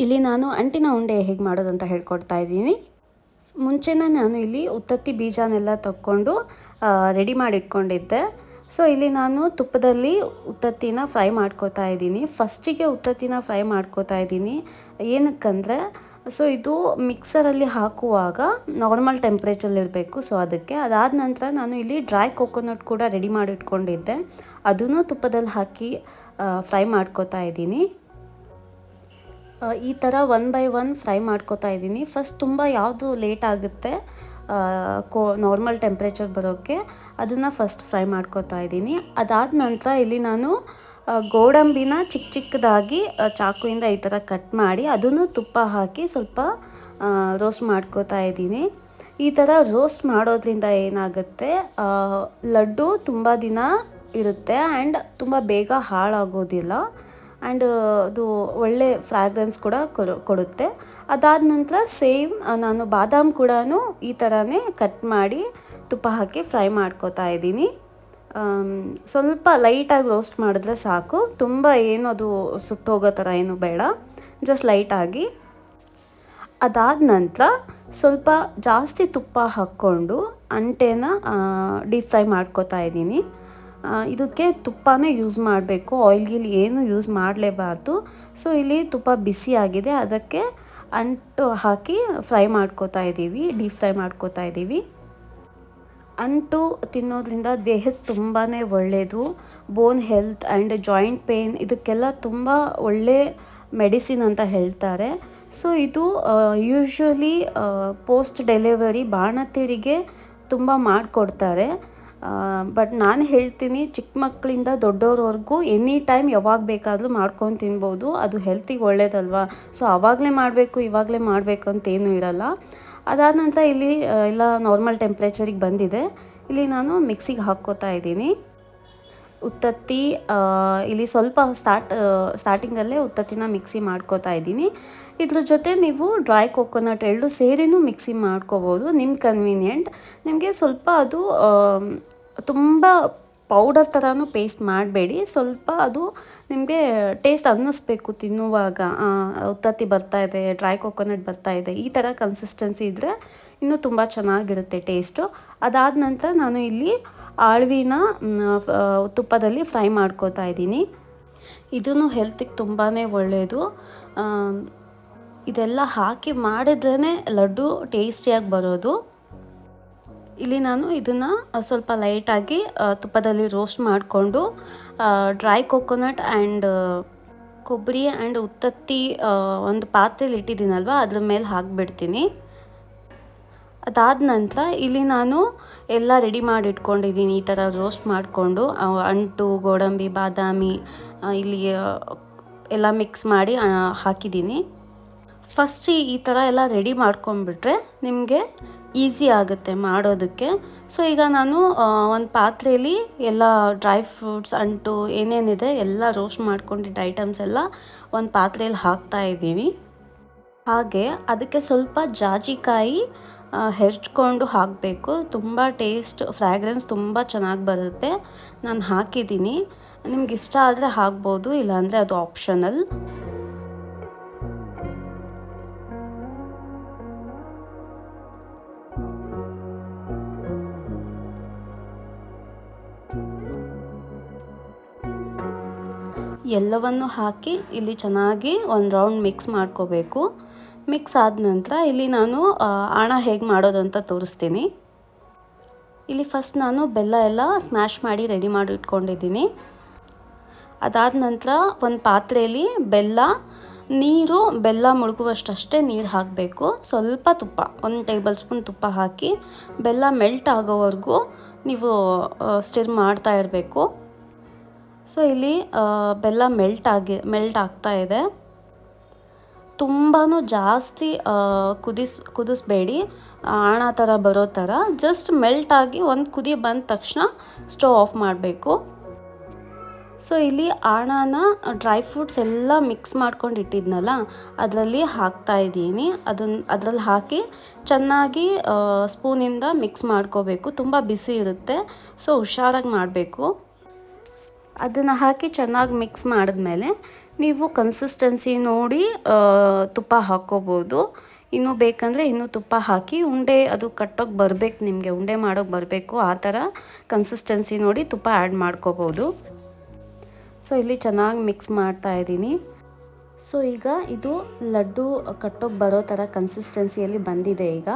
ಇಲ್ಲಿ ನಾನು ಅಂಟಿನ ಉಂಡೆ ಹೇಗೆ ಮಾಡೋದಂತ ಹೇಳ್ಕೊಡ್ತಾ ಇದ್ದೀನಿ. ಮುಂಚೆನೇ ನಾನು ಇಲ್ಲಿ ಉತ್ತತ್ತಿ ಬೀಜನೆಲ್ಲ ತಕ್ಕೊಂಡು ರೆಡಿ ಮಾಡಿ ಇಟ್ಕೊಂಡಿದ್ದೆ. ಸೊ ಇಲ್ಲಿ ನಾನು ತುಪ್ಪದಲ್ಲಿ ಉತ್ತತ್ತಿನ ಫ್ರೈ ಮಾಡ್ಕೋತಾ ಇದ್ದೀನಿ. ಫಸ್ಟಿಗೆ ಉತ್ತತ್ತಿನ ಫ್ರೈ ಮಾಡ್ಕೋತಾ ಇದ್ದೀನಿ. ಏನಕ್ಕಂದರೆ ಸೊ ಇದು ಮಿಕ್ಸರಲ್ಲಿ ಹಾಕುವಾಗ ನಾರ್ಮಲ್ ಟೆಂಪ್ರೇಚರಲ್ಲಿರಬೇಕು. ಸೊ ಅದಕ್ಕೆ ಅದಾದ ನಂತರ ನಾನು ಇಲ್ಲಿ ಡ್ರೈ ಕೋಕೋನಟ್ ಕೂಡ ರೆಡಿ ಮಾಡಿ ಇಟ್ಕೊಂಡಿದ್ದೆ. ಅದನ್ನು ತುಪ್ಪದಲ್ಲಿ ಹಾಕಿ ಫ್ರೈ ಮಾಡ್ಕೋತಾ ಇದ್ದೀನಿ. ಈ ಥರ 1 ಬೈ 1 ಫ್ರೈ ಮಾಡ್ಕೋತಾ ಇದ್ದೀನಿ. ಫಸ್ಟ್ ತುಂಬ ಯಾವುದು ಲೇಟ್ ಆಗುತ್ತೆ ನಾರ್ಮಲ್ ಟೆಂಪ್ರೇಚರ್ ಬರೋಕ್ಕೆ, ಅದನ್ನು ಫಸ್ಟ್ ಫ್ರೈ ಮಾಡ್ಕೋತಾ ಇದ್ದೀನಿ. ಅದಾದ ನಂತರ ಇಲ್ಲಿ ನಾನು ಗೋಡಂಬಿನ ಚಿಕ್ಕ ಚಿಕ್ಕದಾಗಿ ಚಾಕುಯಿಂದ ಈ ಥರ ಕಟ್ ಮಾಡಿ ಅದನ್ನು ತುಪ್ಪ ಹಾಕಿ ಸ್ವಲ್ಪ ರೋಸ್ಟ್ ಮಾಡ್ಕೋತಾ ಇದ್ದೀನಿ. ಈ ಥರ ರೋಸ್ಟ್ ಮಾಡೋದ್ರಿಂದ ಏನಾಗುತ್ತೆ, ಲಡ್ಡು ತುಂಬ ದಿನ ಇರುತ್ತೆ ಆ್ಯಂಡ್ ತುಂಬ ಬೇಗ ಹಾಳಾಗೋದಿಲ್ಲ. ಆ್ಯಂಡ್ ಅದು ಒಳ್ಳೆ ಫ್ರಾಗ್ರೆನ್ಸ್ ಕೂಡ ಕೊಡುತ್ತೆ. ಅದಾದ ನಂತರ ಸೇಮ್ ನಾನು ಬಾದಾಮ್ ಕೂಡ ಈ ಥರನೇ ಕಟ್ ಮಾಡಿ ತುಪ್ಪ ಹಾಕಿ ಫ್ರೈ ಮಾಡ್ಕೋತಾ ಇದ್ದೀನಿ. ಸ್ವಲ್ಪ ಲೈಟಾಗಿ ರೋಸ್ಟ್ ಮಾಡಿದ್ರೆ ಸಾಕು, ತುಂಬ ಏನು ಅದು ಸುಟ್ಟೋಗೋ ಥರ ಏನು ಬೇಡ, ಜಸ್ಟ್ ಲೈಟಾಗಿ. ಅದಾದ ನಂತರ ಸ್ವಲ್ಪ ಜಾಸ್ತಿ ತುಪ್ಪ ಹಾಕ್ಕೊಂಡು ಅಂಟೆನ ಡೀಪ್ ಫ್ರೈ ಮಾಡ್ಕೋತಾ ಇದ್ದೀನಿ. ಇದಕ್ಕೆ ತುಪ್ಪನೇ ಯೂಸ್ ಮಾಡಬೇಕು, ಆಯಿಲ್ ಏನು ಯೂಸ್ ಮಾಡಲೇಬಾರ್ದು. ಸೊ ಇಲ್ಲಿ ತುಪ್ಪ ಬಿಸಿ ಆಗಿದೆ, ಅದಕ್ಕೆ ಅಂಟು ಹಾಕಿ ಫ್ರೈ ಮಾಡ್ಕೋತಾ ಇದ್ದೀವಿ, ಡೀಪ್ ಫ್ರೈ ಮಾಡ್ಕೋತಾ ಇದ್ದೀವಿ. ಅಂಟು ತಿನ್ನೋದ್ರಿಂದ ದೇಹಕ್ಕೆ ತುಂಬಾ ಒಳ್ಳೆಯದು. Bone health and joint pain ಇದಕ್ಕೆಲ್ಲ ತುಂಬ ಒಳ್ಳೆ ಮೆಡಿಸಿನ್ ಅಂತ ಹೇಳ್ತಾರೆ. ಸೊ ಇದು ಯೂಶ್ವಲಿ ಪೋಸ್ಟ್ ಡೆಲಿವರಿ ಬಾಣಂತಿಯರಿಗೆ ತುಂಬ ಮಾಡಿಕೊಡ್ತಾರೆ. ಬಟ್ ನಾನು ಹೇಳ್ತೀನಿ, ಚಿಕ್ಕ ಮಕ್ಕಳಿಂದ ದೊಡ್ಡವ್ರವರೆಗೂ ಎನಿ ಟೈಮ್ ಯಾವಾಗ ಬೇಕಾದರೂ ಮಾಡ್ಕೊಂಡು ತಿನ್ಬೋದು. ಅದು ಹೆಲ್ತಿಗೆ ಒಳ್ಳೇದಲ್ವಾ. ಸೊ ಆವಾಗಲೇ ಮಾಡಬೇಕು ಇವಾಗಲೇ ಮಾಡಬೇಕು ಅಂತೇನೂ ಇರಲ್ಲ. ಅದಾದ ನಂತರ ಇಲ್ಲಿ ಎಲ್ಲ ನಾರ್ಮಲ್ ಟೆಂಪ್ರೇಚರಿಗೆ ಬಂದಿದೆ. ಇಲ್ಲಿ ನಾನು ಮಿಕ್ಸಿಗೆ ಹಾಕ್ಕೋತಾ ಇದ್ದೀನಿ ಉತ್ತತ್ತಿ. ಇಲ್ಲಿ ಸ್ವಲ್ಪ ಸ್ಟಾರ್ಟಿಂಗಲ್ಲೇ ಉತ್ತತ್ತಿನ ಮಿಕ್ಸಿ ಮಾಡ್ಕೋತಾ ಇದ್ದೀನಿ. ಇದ್ರ ಜೊತೆ ನೀವು ಡ್ರೈ ಕೋಕೋನಟ್ ಎರಡು ಸೇರಿನೂ ಮಿಕ್ಸಿ ಮಾಡ್ಕೋಬೋದು, ನಿಮ್ಮ ಕನ್ವೀನಿಯೆಂಟ್. ನಿಮಗೆ ಸ್ವಲ್ಪ ಅದು ತುಂಬ ಪೌಡರ್ ಥರನೂ ಪೇಸ್ಟ್ ಮಾಡಬೇಡಿ, ಸ್ವಲ್ಪ ಅದು ನಿಮಗೆ ಟೇಸ್ಟ್ ಅನ್ನಿಸ್ಬೇಕು ತಿನ್ನುವಾಗ. ಉತ್ತತ್ತಿ ಬರ್ತಾಯಿದೆ, ಡ್ರೈ ಕೋಕೋನಟ್ ಬರ್ತಾಯಿದೆ, ಈ ಥರ ಕನ್ಸಿಸ್ಟೆನ್ಸಿ ಇದ್ದರೆ ಇನ್ನೂ ತುಂಬ ಚೆನ್ನಾಗಿರುತ್ತೆ ಟೇಸ್ಟು. ಅದಾದ ನಂತರ ನಾನು ಇಲ್ಲಿ ಆಳ್ವಿನ ತುಪ್ಪದಲ್ಲಿ ಫ್ರೈ ಮಾಡ್ಕೋತಾ ಇದ್ದೀನಿ. ಇದೂ ಹೆಲ್ತಿಗೆ ತುಂಬಾ ಒಳ್ಳೆಯದು. ಇದೆಲ್ಲ ಹಾಕಿ ಮಾಡಿದ್ರೇ ಲಡ್ಡು ಟೇಸ್ಟಿಯಾಗಿ ಬರೋದು. ಇಲ್ಲಿ ನಾನು ಇದನ್ನು ಸ್ವಲ್ಪ ಲೈಟಾಗಿ ತುಪ್ಪದಲ್ಲಿ ರೋಸ್ಟ್ ಮಾಡಿಕೊಂಡು ಡ್ರೈ ಕೋಕೋನಟ್ ಆ್ಯಂಡ್ ಕೊಬ್ಬರಿ ಆ್ಯಂಡ್ ಉತ್ತತ್ತಿ ಒಂದು ಪಾತ್ರೆಯಲ್ಲಿ ಇಟ್ಟಿದ್ದೀನಲ್ವ, ಅದ್ರ ಮೇಲೆ ಹಾಕಿಬಿಡ್ತೀನಿ. ಅದಾದ ನಂತರ ಇಲ್ಲಿ ನಾನು ಎಲ್ಲ ರೆಡಿ ಮಾಡಿ ಇಟ್ಕೊಂಡಿದ್ದೀನಿ. ಈ ಥರ ರೋಸ್ಟ್ ಮಾಡಿಕೊಂಡು ಅಂಟು, ಗೋಡಂಬಿ, ಬಾದಾಮಿ ಇಲ್ಲಿ ಎಲ್ಲ ಮಿಕ್ಸ್ ಮಾಡಿ ಹಾಕಿದ್ದೀನಿ. ಫಸ್ಟ್ ಈ ಥರ ಎಲ್ಲ ರೆಡಿ ಮಾಡ್ಕೊಂಡ್ಬಿಟ್ರೆ ನಿಮಗೆ ಈಸಿ ಆಗುತ್ತೆ ಮಾಡೋದಕ್ಕೆ. ಸೊ ಈಗ ನಾನು ಒಂದು ಪಾತ್ರೆಯಲ್ಲಿ ಎಲ್ಲ ಡ್ರೈ ಫ್ರೂಟ್ಸ್, ಅಂಟು ಏನೇನಿದೆ ಎಲ್ಲ ರೋಸ್ಟ್ ಮಾಡ್ಕೊಂಡಿದ್ದ ಐಟಮ್ಸ್ ಎಲ್ಲ ಒಂದು ಪಾತ್ರೆಯಲ್ಲಿ ಹಾಕ್ತಾ ಇದ್ದೀನಿ. ಹಾಗೆ ಅದಕ್ಕೆ ಸ್ವಲ್ಪ ಜಾಜಿಕಾಯಿ ಹೆರ್ಚ್ಕೊಂಡು ಹಾಕಬೇಕು. ತುಂಬ ಟೇಸ್ಟ್ ಫ್ರ್ಯಾಗ್ರೆನ್ಸ್ ತುಂಬ ಚೆನ್ನಾಗಿ ಬರುತ್ತೆ. ನಾನು ಹಾಕಿದ್ದೀನಿ, ನಿಮ್ಗೆ ಇಷ್ಟ ಆದರೆ ಹಾಕ್ಬೋದು, ಇಲ್ಲಾಂದರೆ ಅದು ಆಪ್ಷನಲ್. ಎಲ್ಲವನ್ನು ಹಾಕಿ ಇಲ್ಲಿ ಚೆನ್ನಾಗಿ ಒಂದು ರೌಂಡ್ ಮಿಕ್ಸ್ ಮಾಡ್ಕೋಬೇಕು. ಮಿಕ್ಸ್ ಆದ ನಂತರ ಇಲ್ಲಿ ನಾನು ಆಣ ಹೇಗೆ ಮಾಡೋದು ಅಂತ ತೋರಿಸ್ತೀನಿ. ಇಲ್ಲಿ ಫಸ್ಟ್ ನಾನು ಬೆಲ್ಲ ಎಲ್ಲ ಸ್ಮ್ಯಾಶ್ ಮಾಡಿ ರೆಡಿ ಮಾಡಿ ಇಟ್ಕೊಂಡಿದ್ದೀನಿ. ಅದಾದ ನಂತರ ಒಂದು ಪಾತ್ರೆಯಲ್ಲಿ ಬೆಲ್ಲ ಮುಳುಗುವಷ್ಟಷ್ಟೇ ನೀರು ಹಾಕಬೇಕು. ಸ್ವಲ್ಪ ತುಪ್ಪ, 1 ಟೇಬಲ್ ಸ್ಪೂನ್ ತುಪ್ಪ ಹಾಕಿ ಬೆಲ್ಲ ಮೆಲ್ಟ್ ಆಗೋವರೆಗೂ ನೀವು ಸ್ಟಿರ್ ಮಾಡ್ತಾ ಇರಬೇಕು. ಸೊ ಇಲ್ಲಿ ಬೆಲ್ಲ ಮೆಲ್ಟ್ ಆಗ್ತಾ ಇದೆ. ತುಂಬಾ ಜಾಸ್ತಿ ಕುದಿಸ್ಬೇಡಿ, ಆಣ ಥರ ಬರೋ ಥರ ಜಸ್ಟ್ ಮೆಲ್ಟಾಗಿ ಒಂದು ಕುದಿ ಬಂದ ತಕ್ಷಣ ಸ್ಟವ್ ಆಫ್ ಮಾಡಬೇಕು. ಸೊ ಇಲ್ಲಿ ಆಣನ ಡ್ರೈ ಫ್ರೂಟ್ಸ್ ಎಲ್ಲ ಮಿಕ್ಸ್ ಮಾಡ್ಕೊಂಡು ಇಟ್ಟಿದ್ನಲ್ಲ ಅದರಲ್ಲಿ ಹಾಕ್ತಾ ಇದ್ದೀನಿ. ಅದರಲ್ಲಿ ಹಾಕಿ ಚೆನ್ನಾಗಿ ಸ್ಪೂನಿಂದ ಮಿಕ್ಸ್ ಮಾಡ್ಕೋಬೇಕು. ತುಂಬ ಬಿಸಿ ಇರುತ್ತೆ, ಸೊ ಹುಷಾರಾಗಿ ಮಾಡಬೇಕು. ಅದನ್ನು ಹಾಕಿ ಚೆನ್ನಾಗಿ ಮಿಕ್ಸ್ ಮಾಡಿದ್ಮೇಲೆ ನೀವು ಕನ್ಸಿಸ್ಟೆನ್ಸಿ ನೋಡಿ ತುಪ್ಪ ಹಾಕ್ಕೋಬೋದು. ಇನ್ನೂ ಬೇಕಂದರೆ ಇನ್ನೂ ತುಪ್ಪ ಹಾಕಿ ಉಂಡೆ ಅದು ಕಟ್ಟೋಕ್ಕೆ ಬರಬೇಕು, ನಿಮಗೆ ಉಂಡೆ ಮಾಡೋಕ್ಕೆ ಬರಬೇಕು, ಆ ಥರ ಕನ್ಸಿಸ್ಟೆನ್ಸಿ ನೋಡಿ ತುಪ್ಪ ಆ್ಯಡ್ ಮಾಡ್ಕೋಬೋದು. ಸೊ ಇಲ್ಲಿ ಚೆನ್ನಾಗಿ ಮಿಕ್ಸ್ ಮಾಡ್ತಾ ಇದ್ದೀನಿ. ಸೊ ಈಗ ಇದು ಲಡ್ಡು ಕಟ್ಟೋಕ್ಕೆ ಬರೋ ಥರ ಕನ್ಸಿಸ್ಟೆನ್ಸಿಯಲ್ಲಿ ಬಂದಿದೆ ಈಗ.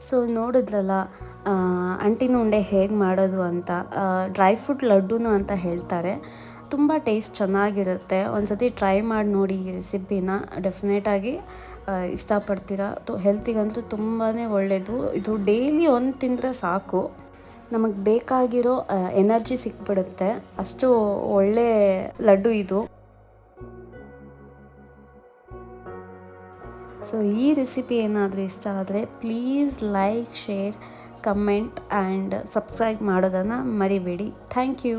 ಸೊ ನೋಡಿದ್ರಲ್ಲ ಅಂಟಿನ ಉಂಡೆ ಹೇಗೆ ಮಾಡೋದು ಅಂತ. ಡ್ರೈ ಫ್ರೂಟ್ ಲಡ್ಡುನು ಅಂತ ಹೇಳ್ತಾರೆ. ತುಂಬ ಟೇಸ್ಟ್ ಚೆನ್ನಾಗಿರುತ್ತೆ. ಒಂದು ಸತಿ ಟ್ರೈ ಮಾಡಿ ನೋಡಿ ಈ ರೆಸಿಪಿನ, ಡೆಫಿನೆಟಾಗಿ ಇಷ್ಟಪಡ್ತೀರಾ. ಹೆಲ್ತಿಗಂತೂ ತುಂಬಾ ಒಳ್ಳೆಯದು. ಇದು ಡೈಲಿ ಒಂದು ತಿಂದರೆ ಸಾಕು, ನಮಗೆ ಬೇಕಾಗಿರೋ ಎನರ್ಜಿ ಸಿಕ್ಬಿಡುತ್ತೆ. ಅಷ್ಟು ಒಳ್ಳೆ ಲಡ್ಡು ಇದು. ಸೊ ಈ ರೆಸಿಪಿ ಏನಾದರೂ ಇಷ್ಟ ಆದರೆ please like, share, comment and subscribe ಮಾಡೋದನ್ನು ಮರಿಬೇಡಿ. Thank you.